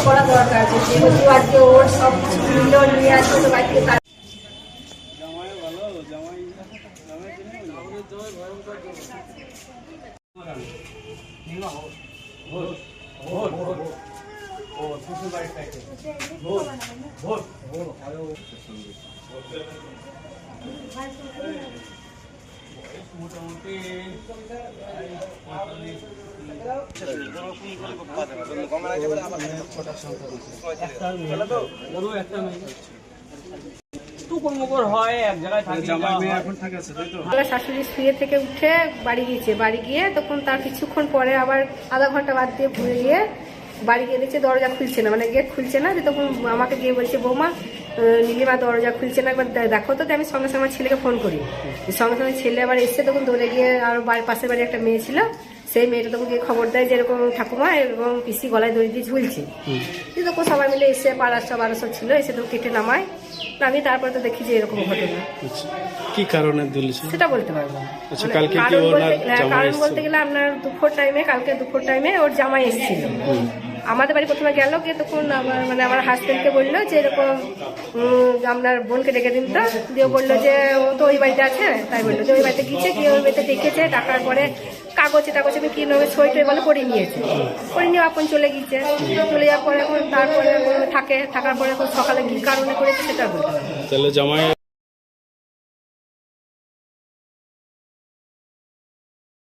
করা দরকার আছে, যেহেতু আজকে ওর সব কিছু নিয়ে আসবে তো বাড়ি থেকে মোটামুটি শাশুড়ি শুয়ে থেকে উঠে বাড়ি গিয়েছে, বাড়ি গিয়ে তখন তার কিছুক্ষণ পরে আবার আধা ঘন্টা বাদ দিয়ে ঘুরে গিয়ে বাড়ি গিয়ে দেখছে দরজা খুলছে না, মানে গেট খুলছে না। যে তখন আমাকে গিয়ে বলছে বৌমা নীলিমা দরজা খুলছে না, একবার দেখো তো। আমি সঙ্গে সঙ্গে আমার ছেলেকে ফোন করি, সঙ্গে সঙ্গে ছেলে আবার এসে তখন দৌড়ে গিয়ে আর পাশের বাড়ি একটা মেয়ে ছিল, সেই মেয়েটা তখন গিয়ে খবর দেয় যে এরকম ঠাকুমা এবং পিসি গলায় দড়ি দিয়ে ঝুলছে। তখন সবাই মিলে এসে পাড়ার সব আরো সব ছিল, এসে তো কেটে নামায়। আমি তারপরে তো দেখি যে এরকম ঘটনা। কি কারণে ঝুলছে সেটা বলতে পারবো না। কারণ বলতে গেলে আপনার কালকে দুপুর টাইমে ওর জামাই এসেছিল আমাদের বাড়ি। প্রথমে গেল গিয়ে তখন আমার হাজবেন্ডকে বললো যে এরকম আপনার বোনকে ডেকে দিন তো, দিয়ে বললো যে ও তো ওই বাড়িতে আছে, তাই বললো যে ওই বাড়িতে গিয়েছে, গিয়ে ওই বাড়িতে ডেকেছে, টাকার পরে কাগজে কি নেবে সই টই বলে করে নিয়েছে, করে নিয়ে আপন চলে গিয়েছে। চলে যাওয়ার পরে এখন তারপরে থাকার পরে এখন সকালে কি কারণে করেছে সেটা বলতে তাহলে জামাই